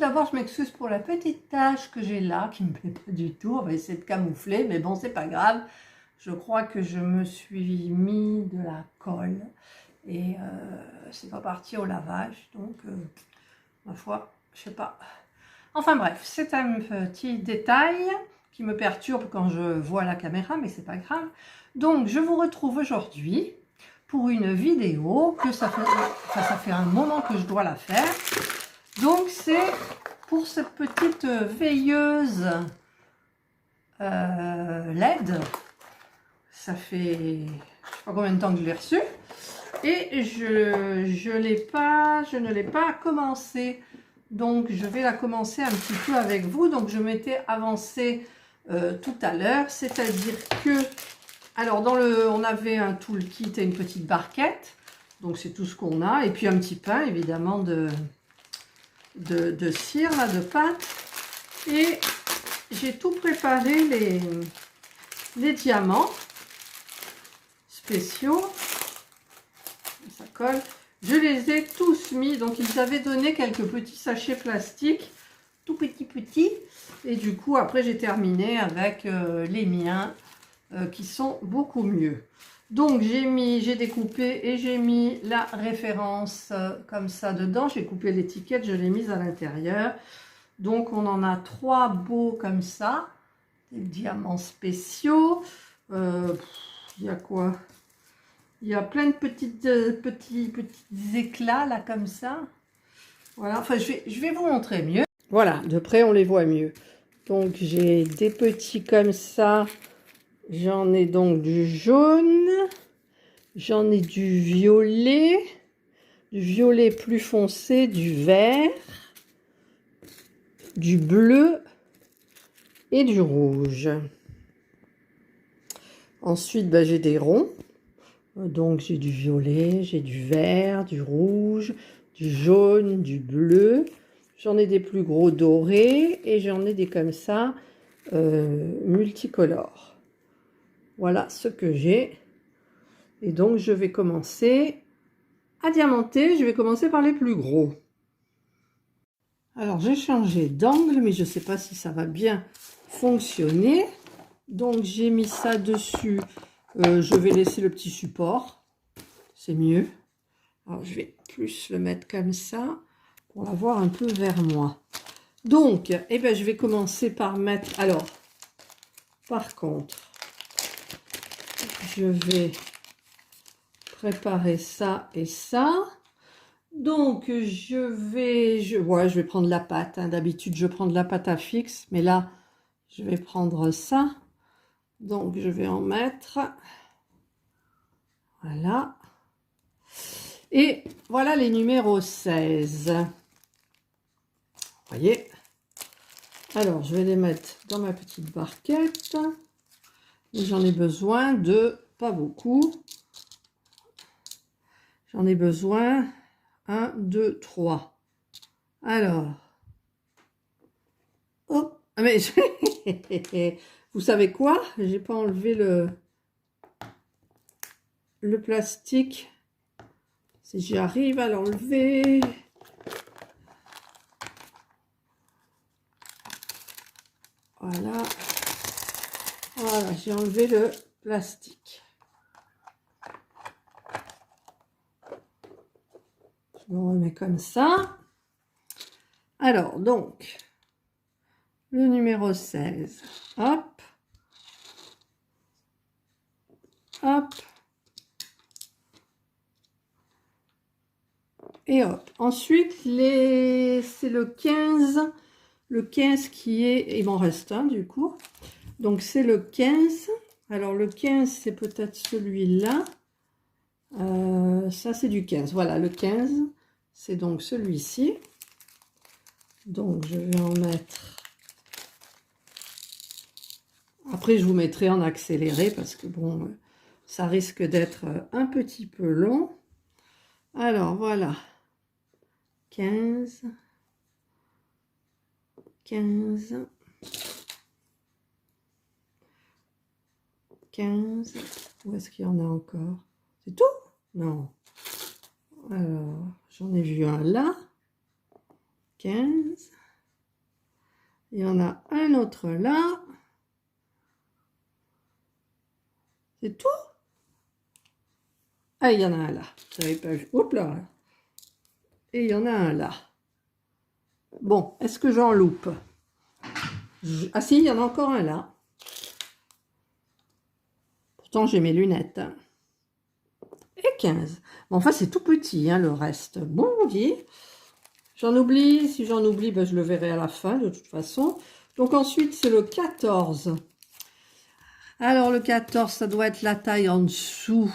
d'abord, je m'excuse pour la petite tache que j'ai là, qui me plaît pas du tout. On va essayer de camoufler, mais bon, c'est pas grave. Je crois que je me suis mis de la colle et c'est pas parti au lavage, donc ma foi, je sais pas. Enfin bref, c'est un petit détail qui me perturbe quand je vois la caméra, mais c'est pas grave. Donc, je vous retrouve aujourd'hui pour une vidéo que ça fait un moment que je dois la faire. Donc, c'est pour cette petite veilleuse LED. Ça fait, je ne sais pas combien de temps que je l'ai reçue. Et je ne l'ai pas commencé. Donc, je vais la commencer un petit peu avec vous. Donc, je m'étais avancé tout à l'heure. C'est-à-dire que, alors, on avait un toolkit et une petite barquette. Donc, c'est tout ce qu'on a. Et puis, un petit pain, évidemment, de cire, là, de pâte. Et j'ai tout préparé, les diamants spéciaux. Ça colle. Je les ai tous mis. Donc, ils avaient donné quelques petits sachets plastiques, tout petits. Et du coup, après, j'ai terminé avec les miens qui sont beaucoup mieux. Donc, j'ai découpé et j'ai mis la référence comme ça dedans. J'ai coupé l'étiquette, je l'ai mise à l'intérieur. Donc, on en a 3 beaux comme ça. Des diamants spéciaux. Il y a quoi? Il y a plein de petits éclats là comme ça. Voilà, enfin je vais vous montrer mieux. Voilà, de près on les voit mieux. Donc j'ai des petits comme ça. J'en ai donc du jaune. J'en ai du violet plus foncé, du vert, du bleu et du rouge. Ensuite, j'ai des ronds. Donc j'ai du violet, j'ai du vert, du rouge, du jaune, du bleu. J'en ai des plus gros dorés et j'en ai des comme ça multicolores. Voilà ce que j'ai. Et donc je vais commencer à diamanter. Je vais commencer par les plus gros. Alors j'ai changé d'angle, mais je ne sais pas si ça va bien fonctionner. Donc j'ai mis ça dessus. Je vais laisser le petit support. C'est mieux. Alors, je vais plus le mettre comme ça pour l'avoir un peu vers moi. Donc, je vais commencer par mettre... Alors, par contre, je vais préparer ça et ça. Donc, je vais prendre la pâte. Hein. D'habitude, je prends de la pâte à fixe, mais là, je vais prendre ça. Donc, je vais en mettre. Voilà. Et voilà les numéros 16. Vous voyez? Alors, je vais les mettre dans ma petite barquette. J'en ai besoin de, pas beaucoup. J'en ai besoin 1, 2, 3. Alors, hop, mais vous savez quoi? J'ai pas enlevé le plastique. Si j'y arrive à l'enlever. Voilà. Voilà, j'ai enlevé le plastique. Je le remets comme ça. Alors, donc, le numéro 16. Hop. Hop. Et hop. Ensuite, c'est le 15. Le 15 qui est... Il m'en reste un, du coup. Donc, c'est le 15. Alors, le 15, c'est peut-être celui-là. Ça, c'est du 15. Voilà, le 15, c'est donc celui-ci. Donc, je vais en mettre... Après, je vous mettrai en accéléré parce que, bon, ça risque d'être un petit peu long. Alors, voilà. 15. 15. 15. Où est-ce qu'il y en a encore? C'est tout? Non. Alors, j'en ai vu un là. 15. Il y en a un autre là. C'est tout? Ah, il y en a un là. J'avais pas vu. Hop là. Et il y en a un là. Bon, est-ce que j'en loupe? Ah si, il y en a encore un là. Pourtant, j'ai mes lunettes. Et 15. Bon, enfin, c'est tout petit, hein, le reste. Bon, on dit. J'en oublie. Si j'en oublie, ben, je le verrai à la fin, de toute façon. Donc, ensuite, c'est le 14. Alors, le 14, ça doit être la taille en dessous.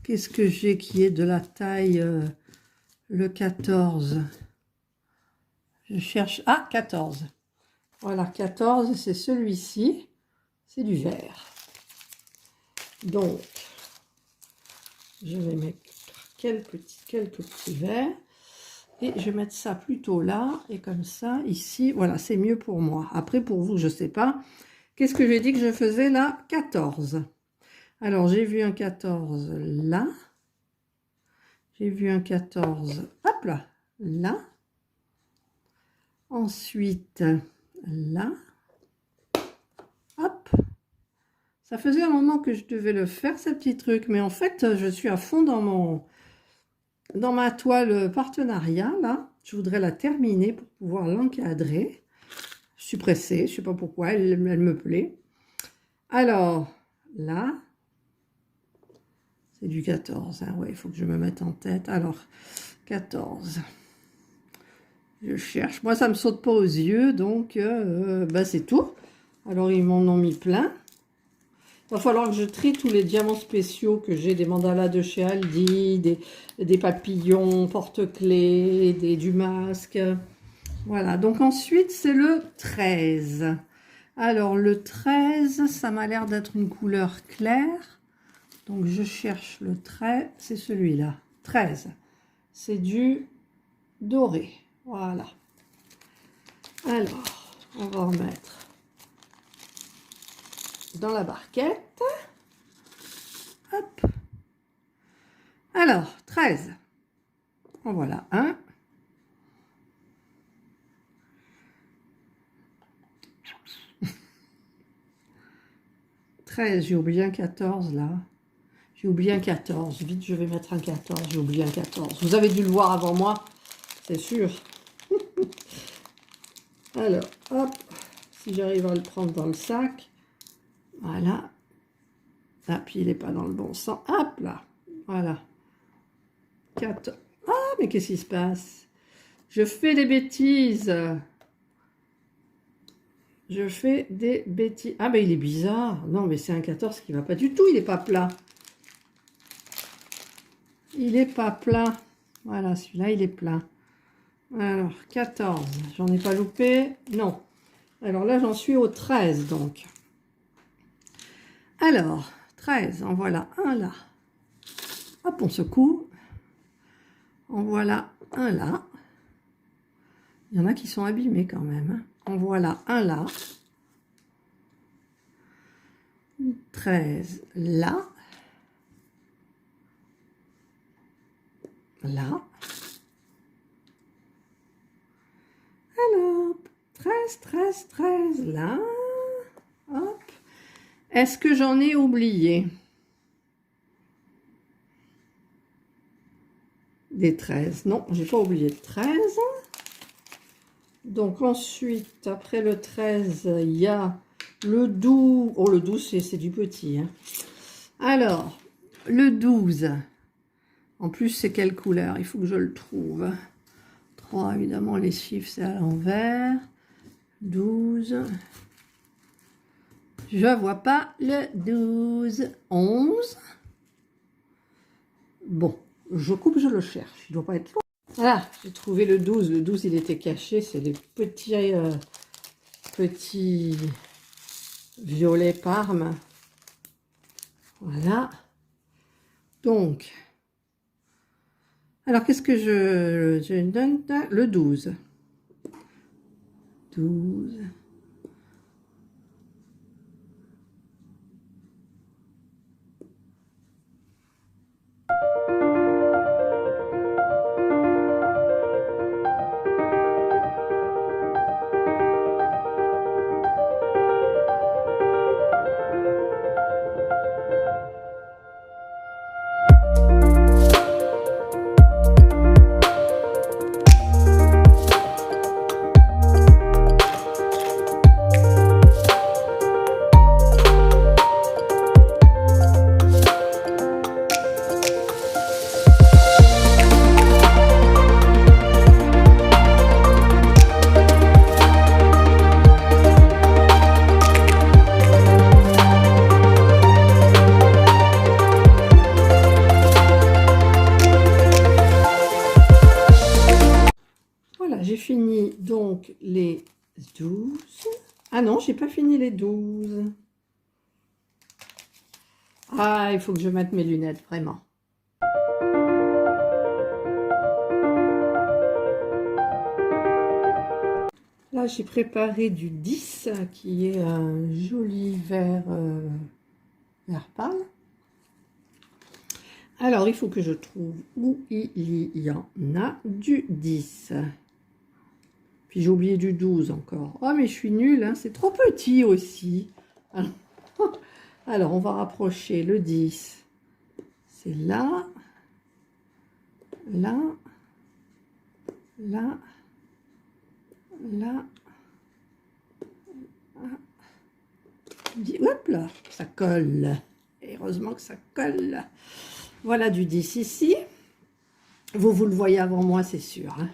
Qu'est-ce que j'ai qui est de la taille le 14? Je cherche... Ah, 14. Voilà, 14, c'est celui-ci. C'est du vert. Donc, je vais mettre quelques petits verres. Et je vais mettre ça plutôt là. Et comme ça, ici, voilà, c'est mieux pour moi. Après, pour vous, je ne sais pas. Qu'est-ce que j'ai dit que je faisais là? 14. Alors, j'ai vu un 14 là. J'ai vu un 14, hop là, là. Ensuite, là. Hop. Ça faisait un moment que je devais le faire, ce petit truc. Mais en fait, je suis à fond dans ma toile partenariat, là. Je voudrais la terminer pour pouvoir l'encadrer. Je suis pressée, je ne sais pas pourquoi, elle me plaît. Alors, là, c'est du 14. Hein. Ouais, il faut que je me mette en tête. Alors, 14. Je cherche. Moi, ça ne me saute pas aux yeux, donc bah, c'est tout. Alors, ils m'en ont mis plein. Il va falloir que je trie tous les diamants spéciaux que j'ai, des mandalas de chez Aldi, des papillons, porte-clés, du masque. Voilà, donc ensuite, c'est le 13. Alors, le 13, ça m'a l'air d'être une couleur claire. Donc, je cherche le 13, c'est celui-là. 13, c'est du doré. Voilà. Alors, on va en mettre dans la barquette. Hop. Alors, 13. En voilà un. J'ai oublié un 14 là. J'ai oublié un 14. Vite, je vais mettre un 14. J'ai oublié un 14. Vous avez dû le voir avant moi, c'est sûr. Alors, hop. Si j'arrive à le prendre dans le sac. Voilà. Ah, puis il n'est pas dans le bon sens. Hop là. Voilà. 14. Ah, mais qu'est-ce qui se passe? Je fais des bêtises. Je fais des bêtises. Ah, mais il est bizarre. Non, mais c'est un 14 qui ne va pas du tout. Il n'est pas plat. Il n'est pas plat. Voilà, celui-là, il est plat. Alors, 14. J'en ai pas loupé? Non. Alors là, j'en suis au 13, donc. Alors, 13. En voilà un là. Hop, on secoue. En voilà un là. Il y en a qui sont abîmés quand même. En voilà un là. 13 là. Là. Alors, 13, 13, 13 là. Hop. Est-ce que j'en ai oublié? Des 13. Non, j'ai pas oublié de 13. Donc ensuite, après le 13, il y a le 12. Oh, le 12, c'est du petit. Hein. Alors, le 12. En plus, c'est quelle couleur? Il faut que je le trouve. 3, évidemment, les chiffres, c'est à l'envers. 12. Je vois pas le 12. 11. Bon, je coupe, je le cherche. Il doit pas être loin. Voilà, j'ai trouvé le 12. Le 12, il était caché. C'est les petits violets Parme. Voilà. Donc, alors qu'est-ce que je donne? Le 12. 12. 12. Ah non, j'ai pas fini les 12. Ah, il faut que je mette mes lunettes, vraiment. Là, j'ai préparé du 10, qui est un joli vert, vert pâle. Alors, il faut que je trouve où il y en a du 10. Puis j'ai oublié du 12 encore. Oh, mais je suis nulle, hein, c'est trop petit aussi. Alors, on va rapprocher le 10. C'est là, là, là, là. Hop là, ça colle. Et heureusement que ça colle. Voilà du 10 ici. Vous le voyez avant moi, c'est sûr. Hein.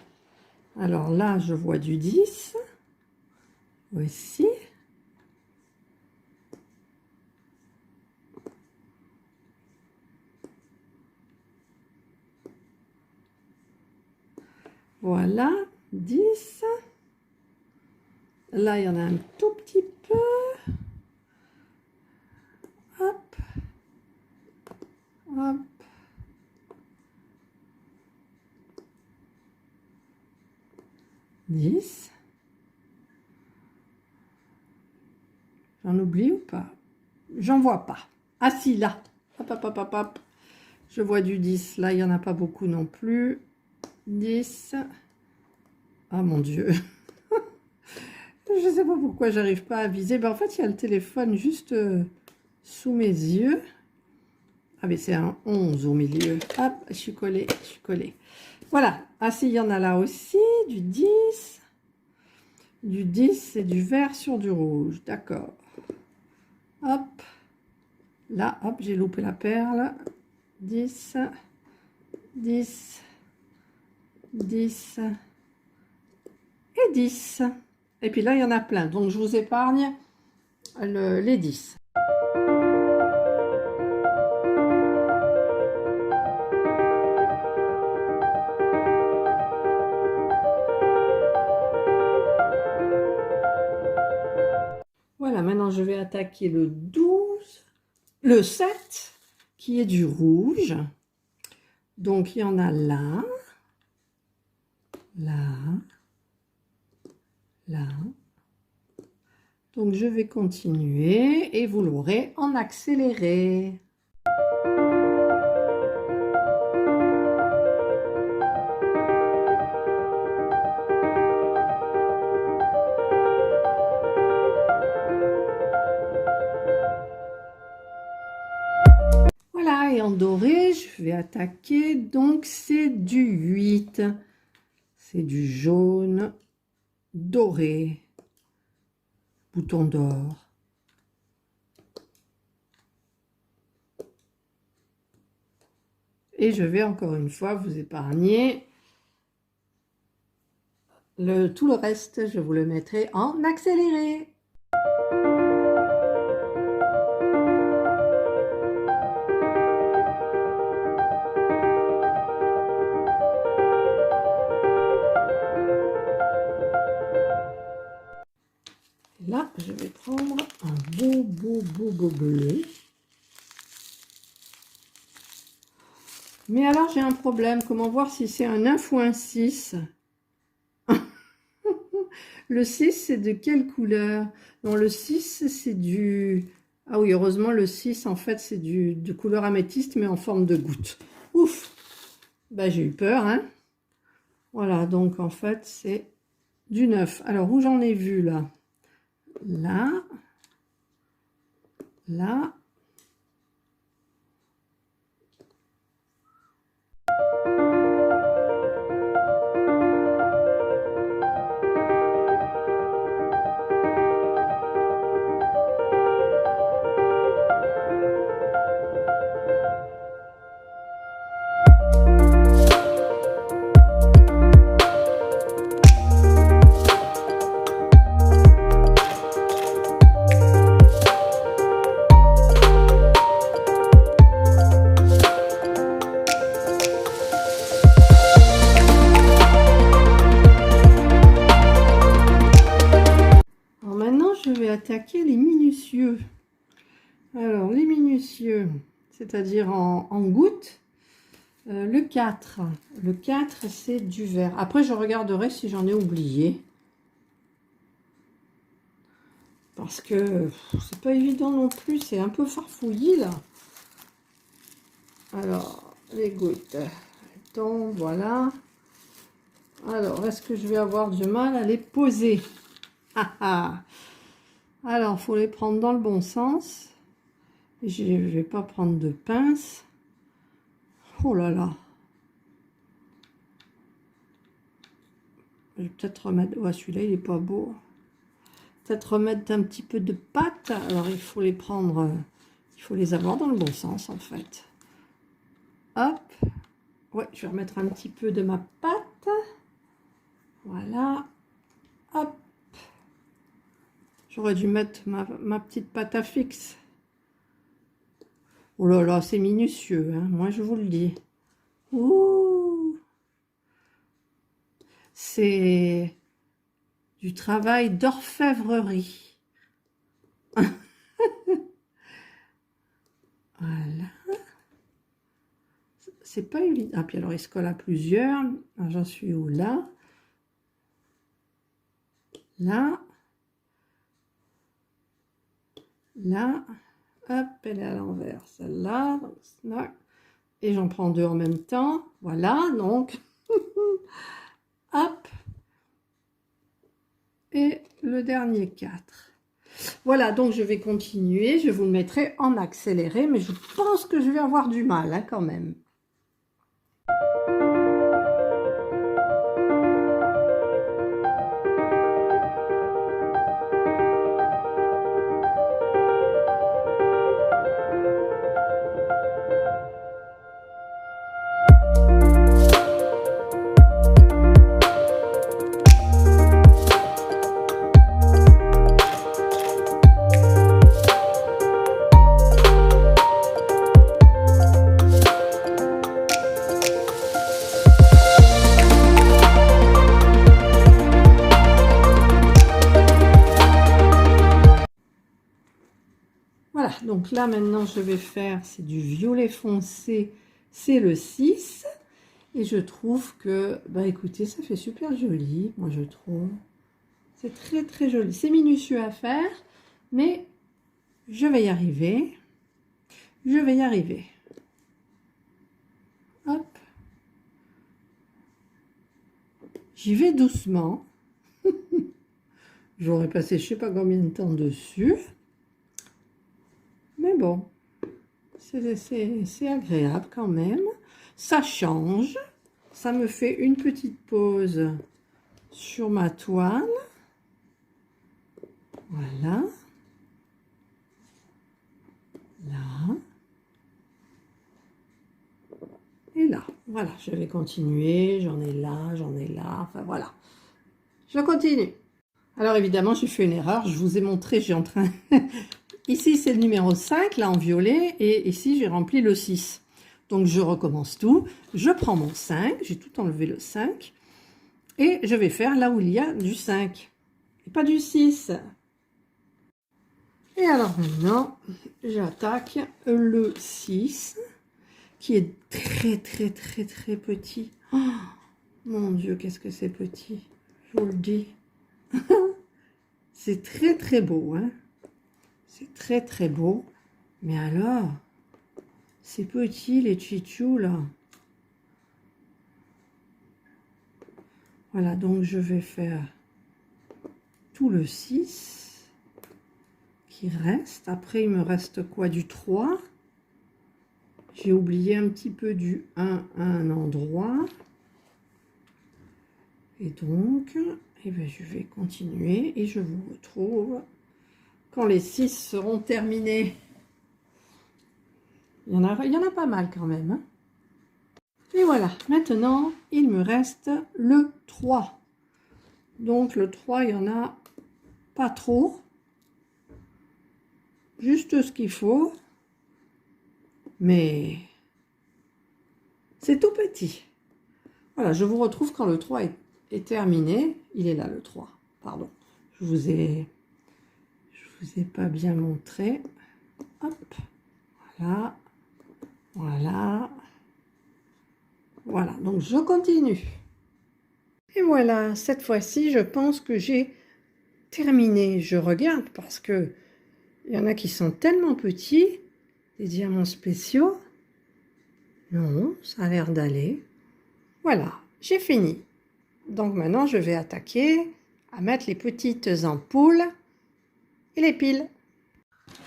Alors là, je vois du 10. Voici. Voilà, 10. Là, il y en a un tout petit peu. Hop. Hop. J'en oublie ou pas? J'en vois pas. Ah si, là. Hop, hop, hop, hop, hop. Je vois du 10. Là, il n'y en a pas beaucoup non plus. 10. Ah mon Dieu. Je ne sais pas pourquoi j'arrive pas à viser. Ben, en fait, il y a le téléphone juste sous mes yeux. Ah mais c'est un 11 au milieu. Hop, je suis collée, je suis collée. Voilà. Ah si, il y en a là aussi. Du 10. Du 10, c'est du vert sur du rouge. D'accord. Hop. Là, hop, j'ai loupé la perle. 10. 10. 10. Et 10. Et puis là, il y en a plein. Donc, je vous épargne les 10. Voilà, maintenant, je vais attaquer le 12. Le 7, qui est du rouge. Donc, il y en a là. Là. Là. Donc, je vais continuer et vous l'aurez en accéléré. Voilà, et en doré, je vais attaquer. Donc, c'est du 8. C'est du jaune doré. Bouton d'or. Et je vais encore une fois vous épargner tout le reste, je vous le mettrai en accéléré. Et là, je vais prendre un beau bleu. Mais alors, j'ai un problème. Comment voir si c'est un 9 ou un 6? Le 6, c'est de quelle couleur? Non, le 6, c'est du... Ah oui, heureusement, le 6, en fait, c'est de couleur améthyste, mais en forme de goutte. Ouf! Ben, j'ai eu peur, hein? Voilà, donc, en fait, c'est du 9. Alors, où j'en ai vu, là? Là. Là. vais attaquer les minutieux. Alors, les minutieux, c'est-à-dire en gouttes, le 4. Le 4, c'est du vert. Après, je regarderai si j'en ai oublié. Parce que c'est pas évident non plus, c'est un peu farfouillis là. Alors, les gouttes. Donc, voilà. Alors, est-ce que je vais avoir du mal à les poser? Alors, il faut les prendre dans le bon sens. Je ne vais pas prendre de pince. Oh là là. Je vais peut-être remettre... Ouais, celui-là, il n'est pas beau. Peut-être remettre un petit peu de pâte. Alors, il faut les prendre... Il faut les avoir dans le bon sens, en fait. Hop. Ouais, je vais remettre un petit peu de ma pâte. Voilà. Hop. J'aurais dû mettre ma petite pâte à fixe. Oh là là, c'est minutieux, hein, moi je vous le dis. Ouh. C'est du travail d'orfèvrerie. Voilà. C'est pas évident. Ah, puis alors il se colle à plusieurs. J'en suis où là? Là. Là. Hop, elle est à l'envers. Celle-là. Et j'en prends deux en même temps. Voilà, donc. Hop. Et le dernier 4. Voilà, donc je vais continuer. Je vous le mettrai en accéléré, mais je pense que je vais avoir du mal, hein, quand même. Voilà, donc là maintenant je vais faire, c'est du violet foncé, c'est le 6. Et je trouve que, bah écoutez, ça fait super joli, moi je trouve. C'est très très joli. C'est minutieux à faire, mais je vais y arriver. Je vais y arriver. Hop. J'y vais doucement. J'aurais passé je sais pas combien de temps dessus. Mais bon, c'est agréable quand même. Ça change. Ça me fait une petite pause sur ma toile. Voilà. Là. Et là. Voilà, je vais continuer. J'en ai là, j'en ai là. Enfin, voilà. Je continue. Alors, évidemment, j'ai fait une erreur. Je vous ai montré, j'ai en train... Ici, c'est le numéro 5, là, en violet. Et ici, j'ai rempli le 6. Donc, je recommence tout. Je prends mon 5. J'ai tout enlevé le 5. Et je vais faire là où il y a du 5. Et pas du 6. Et alors, maintenant, j'attaque le 6. Qui est très, très, très, très petit. Oh, mon Dieu, qu'est-ce que c'est petit. Je vous le dis. C'est très, très beau, hein. C'est très très beau, mais alors, c'est petit les tchitchous là. Voilà, donc je vais faire tout le 6 qui reste. Après, il me reste quoi? Du 3. J'ai oublié un petit peu du 1 à un endroit. Et donc, eh bien, je vais continuer et je vous retrouve quand les 6 seront terminés. Il y en a pas mal quand même. Hein. Et voilà, maintenant, il me reste le 3. Donc le 3, il n'y en a pas trop. Juste ce qu'il faut. Mais c'est tout petit. Voilà, je vous retrouve quand le 3 est terminé. Il est là, le 3. Pardon. Je vous ai pas bien montré. Hop, voilà, voilà, voilà. Donc je continue. Et voilà, cette fois-ci, je pense que j'ai terminé. Je regarde parce que il y en a qui sont tellement petits, des diamants spéciaux. Non, ça a l'air d'aller. Voilà, j'ai fini. Donc maintenant, je vais attaquer à mettre les petites ampoules et les piles.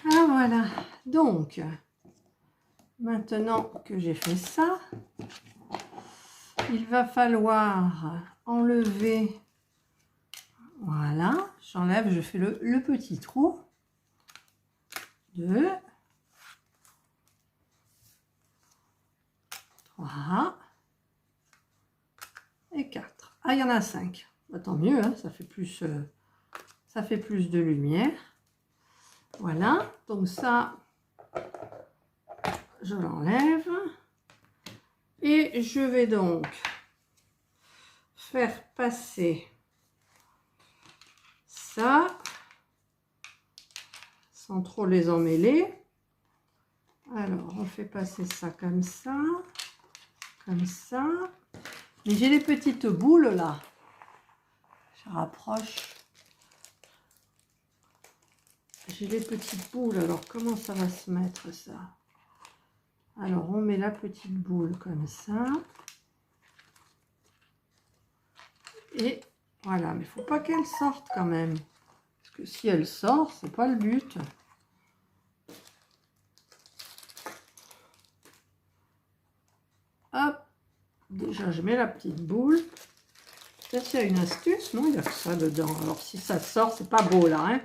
Ah voilà, donc maintenant que j'ai fait ça, il va falloir enlever, voilà, j'enlève, je fais le petit trou, 2, 3 et 4. Ah, il y en a 5. Bah, tant mieux, hein, ça fait plus de lumière. Voilà, donc ça, je l'enlève. Et je vais donc faire passer ça, sans trop les emmêler. Alors, on fait passer ça comme ça, comme ça. Mais j'ai les petites boules là. Je rapproche. J'ai les petites boules, alors comment ça va se mettre ça? Alors on met la petite boule comme ça. Et voilà, mais il ne faut pas qu'elle sorte quand même. Parce que si elle sort, c'est pas le but. Hop, déjà je mets la petite boule. Peut-être qu'il y a une astuce, non? Il y a que ça dedans. Alors si ça sort, c'est pas beau là, hein?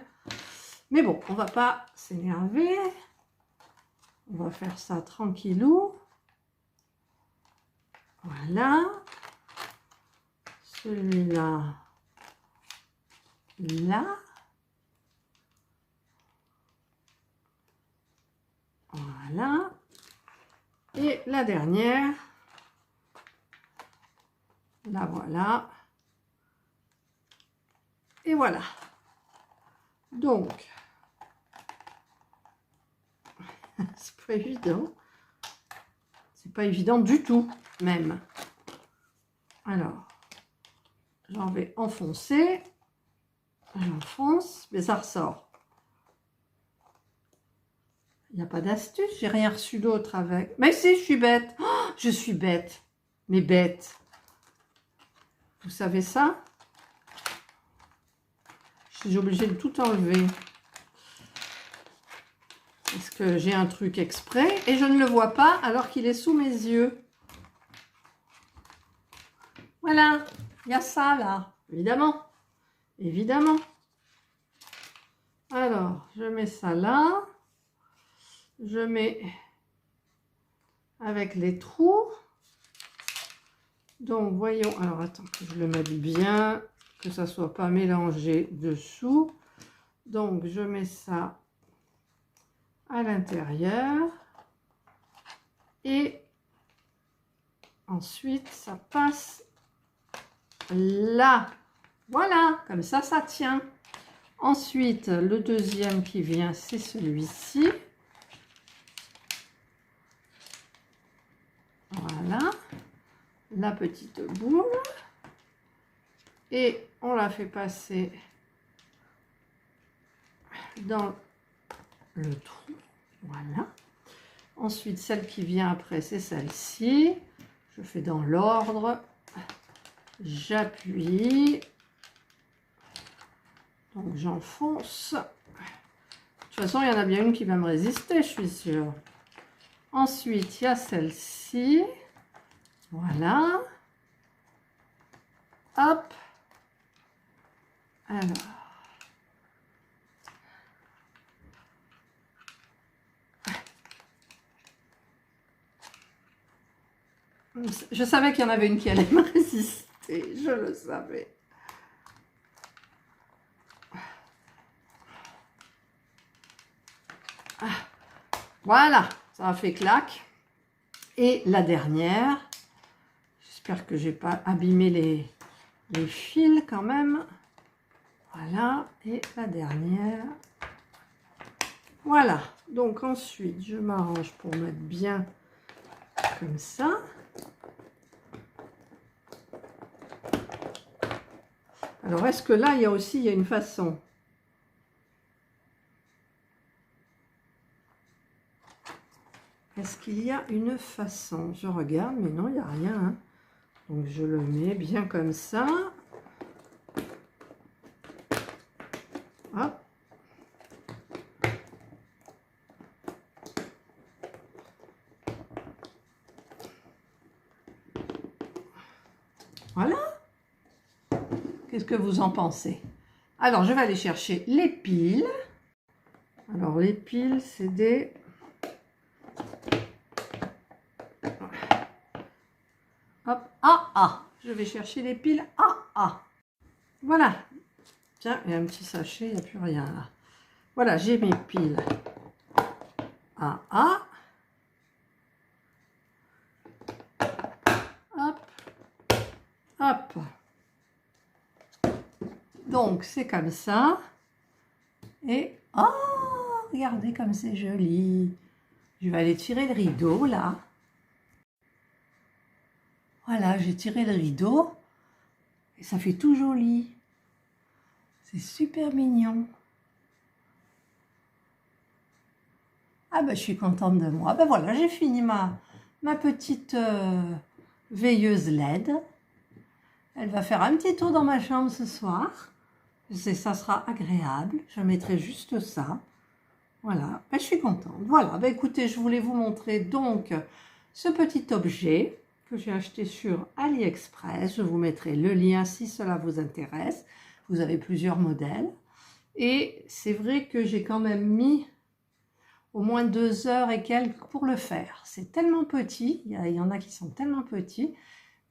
Mais bon, on va pas s'énerver. On va faire ça tranquillou. Voilà. Celui-là, là. Voilà. Et la dernière, la voilà. Et voilà. Donc, c'est pas évident. C'est pas évident du tout, même. Alors, j'en vais enfoncer. J'enfonce, mais ça ressort. Il n'y a pas d'astuce, j'ai rien reçu d'autre avec. Mais si, je suis bête. Oh, je suis bête. Mais bête. Vous savez ça? Je suis obligée de tout enlever. Parce que j'ai un truc exprès et je ne le vois pas alors qu'il est sous mes yeux. Voilà, il y a ça là, évidemment. Évidemment. Alors, je mets ça là. Je mets avec les trous. Donc, voyons. Alors, attends que je le mette bien, que ça ne soit pas mélangé dessous. Donc, je mets ça à l'intérieur. Et ensuite, ça passe là. Voilà, comme ça, ça tient. Ensuite, le deuxième qui vient, c'est celui-ci. Voilà, la petite boule. Et on la fait passer dans le trou. Voilà. Ensuite, celle qui vient après, c'est celle-ci. Je fais dans l'ordre. J'appuie. Donc, j'enfonce. De toute façon, il y en a bien une qui va me résister, je suis sûre. Ensuite, il y a celle-ci. Voilà. Hop. Alors. Je savais qu'il y en avait une qui allait me résister. Je le savais. Voilà, ça a fait clac. Et la dernière, j'espère que j'ai pas abîmé les fils quand même. Voilà, et la dernière, Voilà, donc ensuite je m'arrange pour mettre bien comme ça. Alors est-ce que là il y a aussi une façon? Est-ce qu'il y a une façon? Je regarde, mais non, il n'y a rien. Hein. Donc je le mets bien comme ça. Hop. Voilà. Qu'est-ce que vous en pensez? Alors, je vais aller chercher les piles. Alors, les piles, c'est des... Hop, AA. Je vais chercher les piles AA. Voilà. Tiens, il y a un petit sachet, il n'y a plus rien là. Voilà, j'ai mes piles AA. Hop. Hop. Donc, c'est comme ça. Et, oh, regardez comme c'est joli. Je vais aller tirer le rideau, là. Voilà, j'ai tiré le rideau. Et ça fait tout joli. C'est super mignon. Ah ben, je suis contente de moi. Ben voilà, j'ai fini ma petite veilleuse LED. Elle va faire un petit tour dans ma chambre ce soir. Ça sera agréable. Je mettrai juste ça. Voilà, ben, je suis contente. Voilà, ben, écoutez, je voulais vous montrer donc ce petit objet que j'ai acheté sur AliExpress. Je vous mettrai le lien si cela vous intéresse. Vous avez plusieurs modèles. Et c'est vrai que j'ai quand même mis au moins 2 heures et quelques pour le faire. C'est tellement petit, il y en a qui sont tellement petits,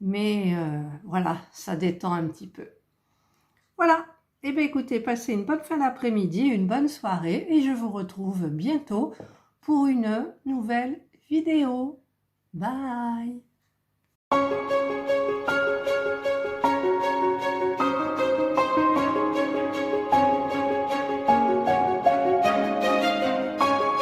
mais voilà, ça détend un petit peu. Voilà, et bien écoutez, passez une bonne fin d'après-midi, une bonne soirée, et je vous retrouve bientôt pour une nouvelle vidéo. Bye!